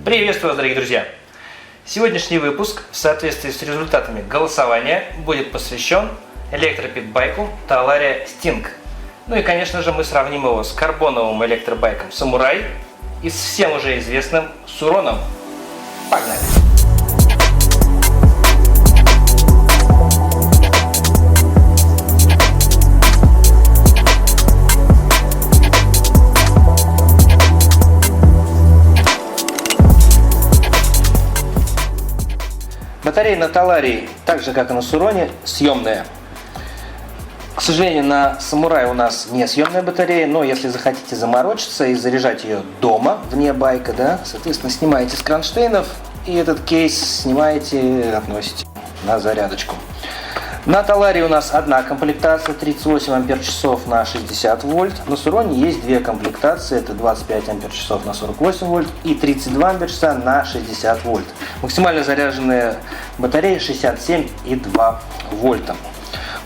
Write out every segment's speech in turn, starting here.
Приветствую вас, дорогие друзья! Сегодняшний выпуск в соответствии с результатами голосования будет посвящен электропитбайку Talaria Sting. Ну и, конечно же, мы сравним его с карбоновым электробайком Samurai и с всем уже известным Суроном. Погнали! Батарея на Talaria, так же как и на Суроне, съемная. К сожалению, на Samurai у нас не съемная батарея, но если захотите заморочиться и заряжать ее дома, вне байка, да, соответственно, снимаете с кронштейнов и этот кейс снимаете, относите на зарядочку. На Talaria у нас одна комплектация 38 ампер-часов на 60 вольт. На Суроне есть две комплектации, это 25 ампер-часов на 48 вольт и 32 ампер-часа на 60 вольт. Максимально заряженная батарея 67,2 вольта.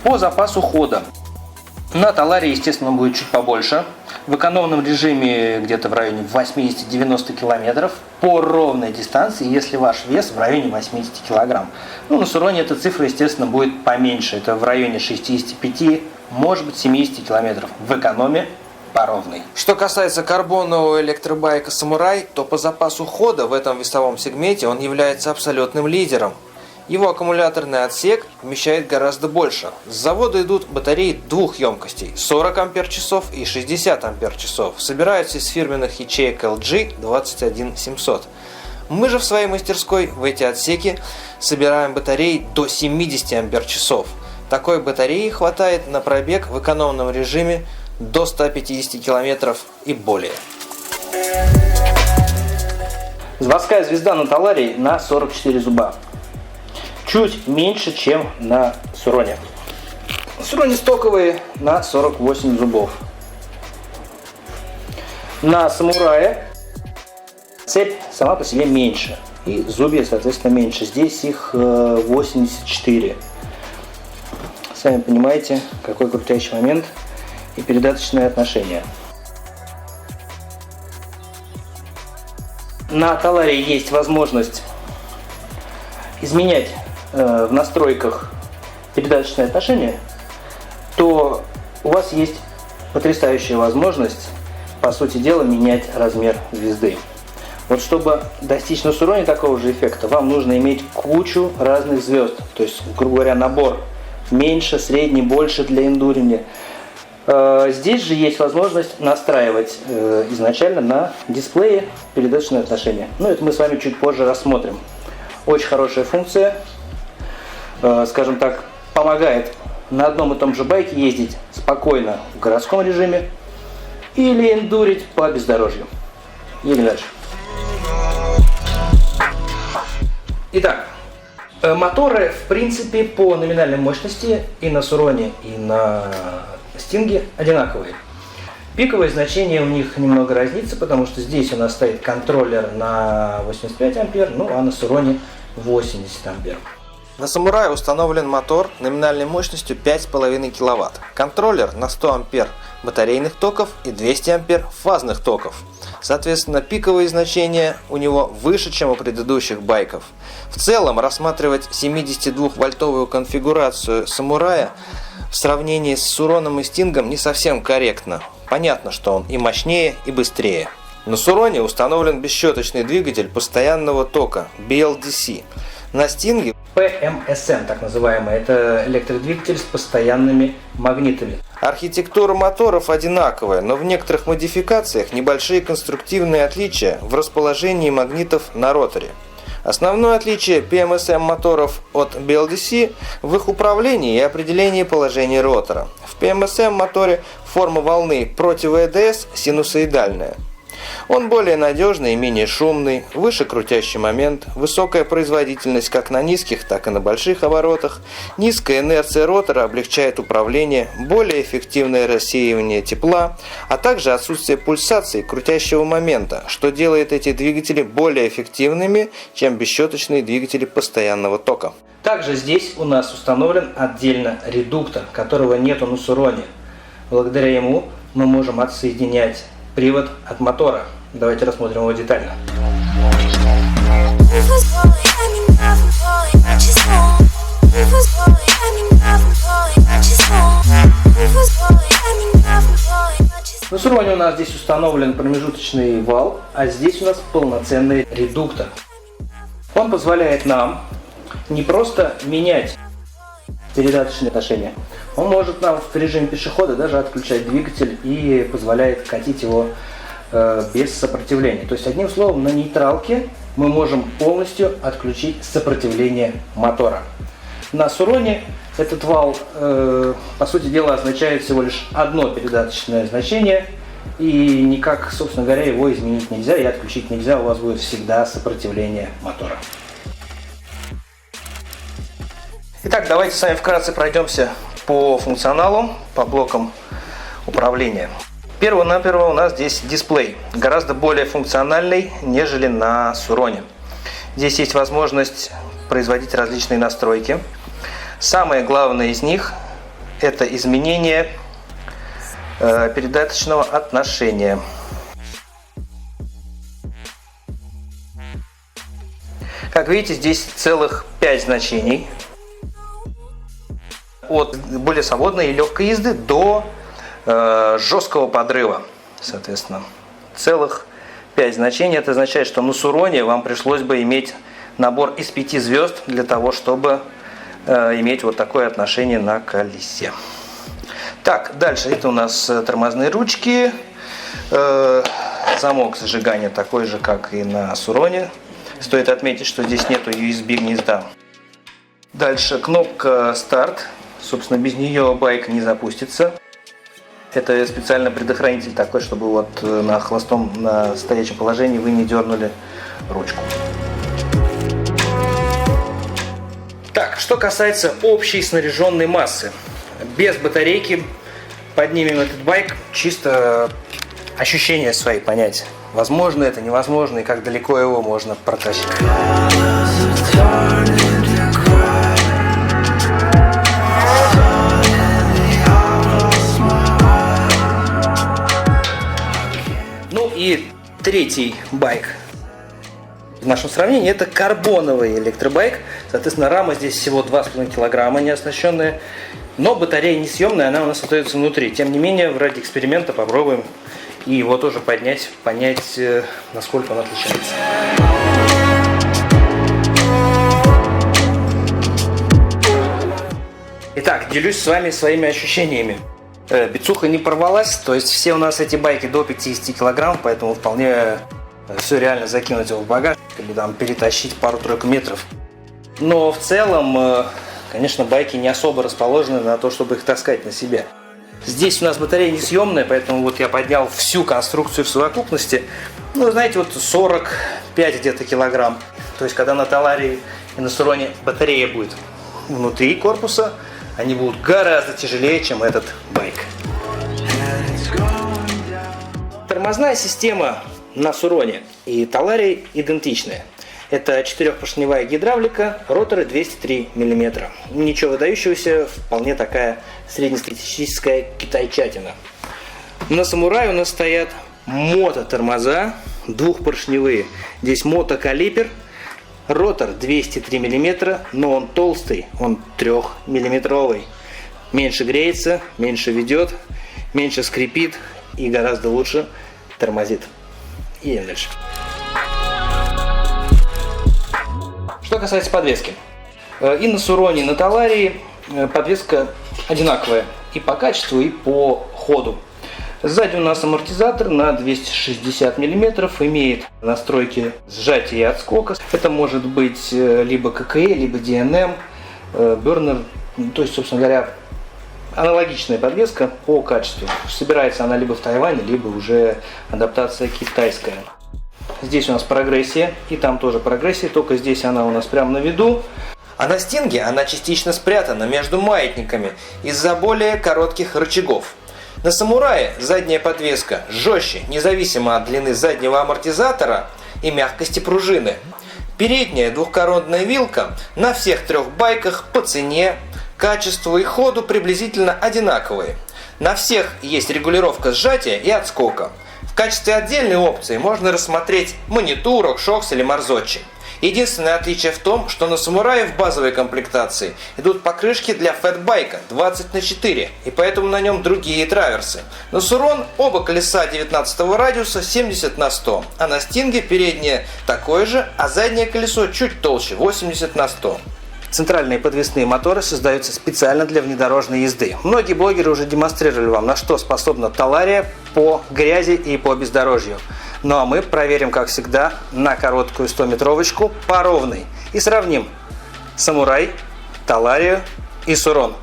По запасу хода. На Talaria, естественно, будет чуть побольше. В экономном режиме где-то в районе 80-90 километров по ровной дистанции, если ваш вес в районе 80 килограмм. Ну, на Суроне эта цифра, естественно, будет поменьше. Это в районе 65, может быть 70 километров. В экономе по ровной. Что касается карбонового электробайка Samurai, то по запасу хода в этом весовом сегменте он является абсолютным лидером. Его аккумуляторный отсек вмещает гораздо больше. С завода идут батареи двух емкостей – 40 ампер-часов и 60 ампер-часов. Собираются из фирменных ячеек LG 21700. Мы же в своей мастерской в эти отсеки собираем батареи до 70 ампер-часов. Такой батареи хватает на пробег в экономном режиме до 150 километров и более. Заводская звезда на Talaria на 44 зуба. Чуть меньше, чем на Суроне. На Суроне стоковые на 48 зубов. На Samurai цепь сама по себе меньше. И зубья, соответственно, меньше. Здесь их 84. Сами понимаете, какой крутящий момент и передаточное отношение. На Talaria есть возможность изменять в настройках передаточное отношение, то у вас есть потрясающая возможность, по сути дела, менять размер звезды. Вот чтобы достичь на Суроне такого же эффекта, вам нужно иметь кучу разных звезд, то есть, грубо говоря, набор меньше, средний, больше для эндуринга. Здесь же есть возможность настраивать изначально на дисплее передаточное отношение. Но это мы с вами чуть позже рассмотрим. Очень хорошая функция, скажем так, помогает на одном и том же байке ездить спокойно в городском режиме или эндурить по бездорожью. Едем дальше. Итак, моторы, в принципе, по номинальной мощности и на Суроне, и на Стинге одинаковые. Пиковое значение у них немного разнится, потому что здесь у нас стоит контроллер на 85 ампер, ну а на Суроне 80 ампер. На Samurai установлен мотор номинальной мощностью 5,5 кВт, контроллер на 100 ампер батарейных токов и 200 ампер фазных токов. Соответственно, пиковые значения у него выше, чем у предыдущих байков. В целом, рассматривать 72-вольтовую конфигурацию Samurai в сравнении с Суроном и Стингом не совсем корректно. Понятно, что он и мощнее, и быстрее. На Суроне установлен бесщеточный двигатель постоянного тока BLDC. На Стинге PMSM, так называемый, это электродвигатель с постоянными магнитами. Архитектура моторов одинаковая, но в некоторых модификациях небольшие конструктивные отличия в расположении магнитов на роторе. Основное отличие PMSM моторов от BLDC в их управлении и определении положения ротора. В PMSM моторе форма волны против ЭДС синусоидальная. Он более надежный и менее шумный, выше крутящий момент, высокая производительность как на низких, так и на больших оборотах, низкая инерция ротора облегчает управление, более эффективное рассеивание тепла, а также отсутствие пульсации крутящего момента, что делает эти двигатели более эффективными, чем бесщеточные двигатели постоянного тока. Также здесь у нас установлен отдельно редуктор, которого нету на Суроне. Благодаря ему мы можем отсоединять привод от мотора. Давайте рассмотрим его детально. На Суроне у нас здесь установлен промежуточный вал, а здесь у нас полноценный редуктор. Он позволяет нам не просто менять передаточные отношения, он может нам в режиме пешехода даже отключать двигатель и позволяет катить его без сопротивления. То есть, одним словом, на нейтралке мы можем полностью отключить сопротивление мотора. На Суроне этот вал, по сути дела, означает всего лишь одно передаточное значение, и никак, собственно говоря, его изменить нельзя и отключить нельзя, у вас будет всегда сопротивление мотора. Итак, давайте с вами вкратце пройдемся по функционалу, по блокам управления. Перво-наперво у нас здесь дисплей, гораздо более функциональный, нежели на Суроне. Здесь есть возможность производить различные настройки. Самое главное из них – это изменение передаточного отношения. Как видите, здесь целых 5 значений. От более свободной и легкой езды до жесткого подрыва, соответственно. Целых 5 значений. Это означает, что на Суроне вам пришлось бы иметь набор из 5 звезд для того, чтобы иметь вот такое отношение на колесе. Так, дальше это у нас тормозные ручки. Замок зажигания такой же, как и на Суроне. Стоит отметить, что здесь нету USB гнезда. Дальше кнопка старт. Собственно, без нее байк не запустится. Это специально предохранитель такой, чтобы вот на хвостом, на стоячем положении вы не дернули ручку. Так, что касается общей снаряженной массы. Без батарейки поднимем этот байк, чисто ощущения свои понять. Возможно это, невозможно, и как далеко его можно протащить. Ну и третий байк в нашем сравнении — это карбоновый электробайк. Соответственно, рама здесь всего 2,5 килограмма, не оснащенная. Но батарея несъемная, она у нас остается внутри. Тем не менее, ради эксперимента попробуем и его тоже поднять, понять, насколько он отличается. Итак, делюсь с вами своими ощущениями. Бицуха не порвалась, то есть все у нас эти байки до 50 килограмм, поэтому вполне все реально закинуть его в багаж, или там перетащить пару-тройку метров. Но в целом, конечно, байки не особо расположены на то, чтобы их таскать на себе. Здесь у нас батарея несъемная, поэтому вот я поднял всю конструкцию в совокупности. Ну, знаете, вот 45 где-то килограмм. То есть, когда на Таларии и на Суроне батарея будет внутри корпуса, они будут гораздо тяжелее, чем этот байк. Тормозная система на Суроне и Таларии идентичная. Это 4-поршневая гидравлика, роторы 203 мм. Ничего выдающегося, вполне такая среднестатистическая китайчатина. На Самурае у нас стоят мототормоза, двухпоршневые. Здесь мотокалипер, ротор 203 мм, но он толстый, он 3-миллиметровый. Меньше греется, меньше ведет, меньше скрипит и гораздо лучше тормозит. Идем дальше. Что касается подвески. И на Суроне, и на Таларии подвеска одинаковая и по качеству, и по ходу. Сзади у нас амортизатор на 260 мм, имеет настройки сжатия и отскока. Это может быть либо ККЕ, либо DNM, Burner, то есть, собственно говоря, аналогичная подвеска по качеству. Собирается она либо в Тайване, либо уже адаптация китайская. Здесь у нас прогрессия, и там тоже прогрессия, только здесь она у нас прямо на виду. А на стинге она частично спрятана между маятниками из-за более коротких рычагов. На Самурае задняя подвеска жестче, независимо от длины заднего амортизатора и мягкости пружины. Передняя двухкоронная вилка на всех 3 байках по цене, качеству и ходу приблизительно одинаковые. На всех есть регулировка сжатия и отскока. В качестве отдельной опции можно рассмотреть Маниту, RockShox или Marzocchi. Единственное отличие в том, что на Самурае в базовой комплектации идут покрышки для фэтбайка 20×4, и поэтому на нем другие траверсы. На Сурон оба колеса 19 радиуса 70/100, а на Стинге переднее такое же, а заднее колесо чуть толще 80/100. Центральные подвесные моторы создаются специально для внедорожной езды. Многие блогеры уже демонстрировали вам, на что способна Talaria по грязи и по бездорожью. Ну а мы проверим, как всегда, на короткую 100-метровочку по ровной и сравним Самурай, Talaria и Сурон.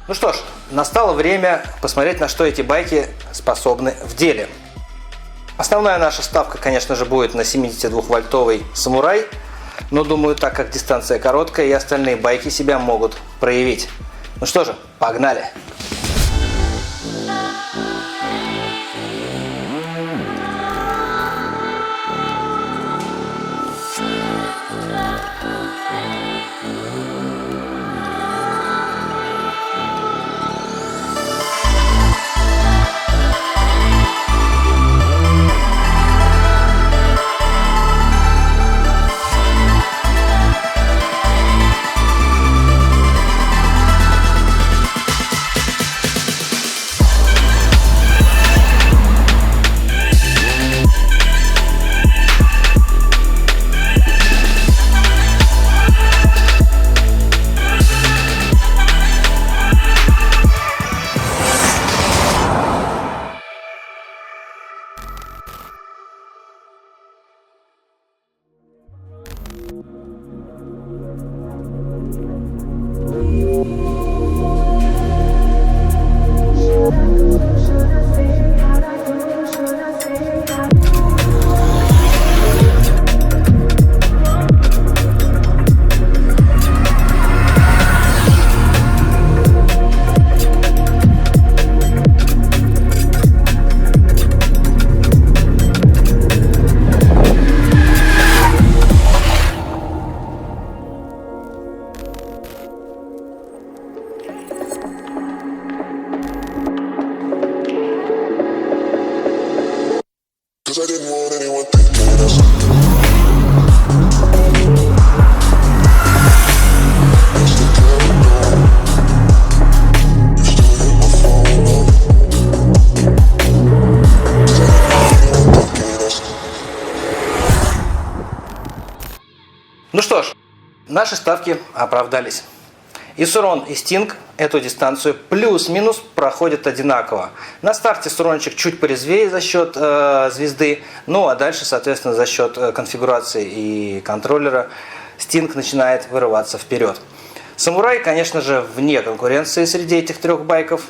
Ну что ж, настало время посмотреть, на что эти байки способны в деле. Основная наша ставка, конечно же, будет на 72-вольтовый Самурай, но думаю, так как дистанция короткая, и остальные байки себя могут проявить. Ну что же, погнали! Ну что ж, наши ставки оправдались. И Сурон, и Стинг эту дистанцию плюс-минус проходят одинаково. На старте Сурончик чуть порезвее за счет звезды, ну а дальше, соответственно, за счет конфигурации и контроллера Стинг начинает вырываться вперед. Самурай, конечно же, вне конкуренции среди этих трех байков.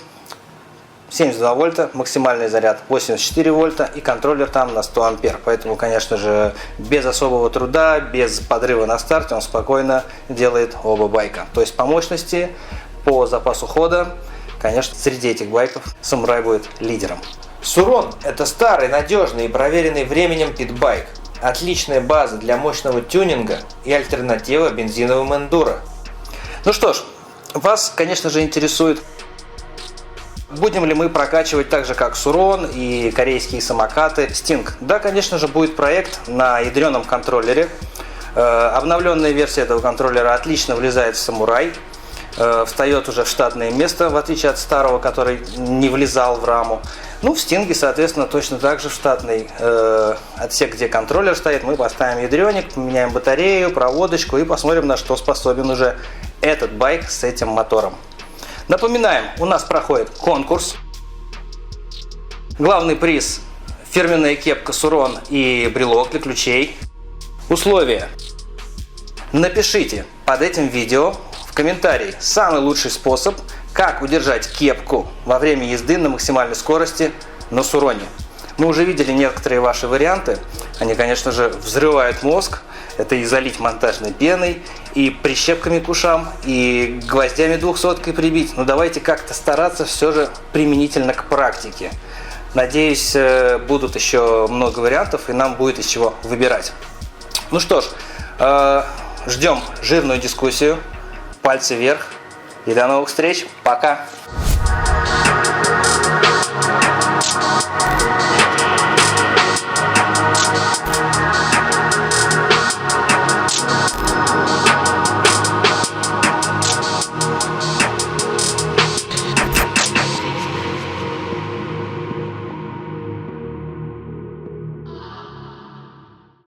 72 вольта, максимальный заряд 84 вольта и контроллер там на 100 ампер. Поэтому, конечно же, без особого труда, без подрыва на старте он спокойно делает оба байка. То есть по мощности, по запасу хода, конечно, среди этих байков Самурай будет лидером. Сурон – это старый, надежный и проверенный временем питбайк. Отличная база для мощного тюнинга и альтернатива бензиновым эндуро. Ну что ж, вас, конечно же, интересует, будем ли мы прокачивать так же, как Сурон и корейские самокаты Стинг. Да, конечно же, будет проект на ядреном контроллере. Обновленная версия этого контроллера отлично влезает в Самурай. Встает уже в штатное место, в отличие от старого, который не влезал в раму. Ну, в Стинге, соответственно, точно так же в штатный отсек, где контроллер стоит, мы поставим ядреник, поменяем батарею, проводочку и посмотрим, на что способен уже этот байк с этим мотором. Напоминаем, у нас проходит конкурс. Главный приз – фирменная кепка Сурон и брелок для ключей. Условия. Напишите под этим видео в комментарии самый лучший способ, как удержать кепку во время езды на максимальной скорости на Суроне. Мы уже видели некоторые ваши варианты. Они, конечно же, взрывают мозг. Это и залить монтажной пеной, и прищепками к ушам, и гвоздями 200-кой прибить. Но давайте как-то стараться все же применительно к практике. Надеюсь, будут еще много вариантов, и нам будет из чего выбирать. Ну что ж, ждем жирную дискуссию. Пальцы вверх. И до новых встреч. Пока.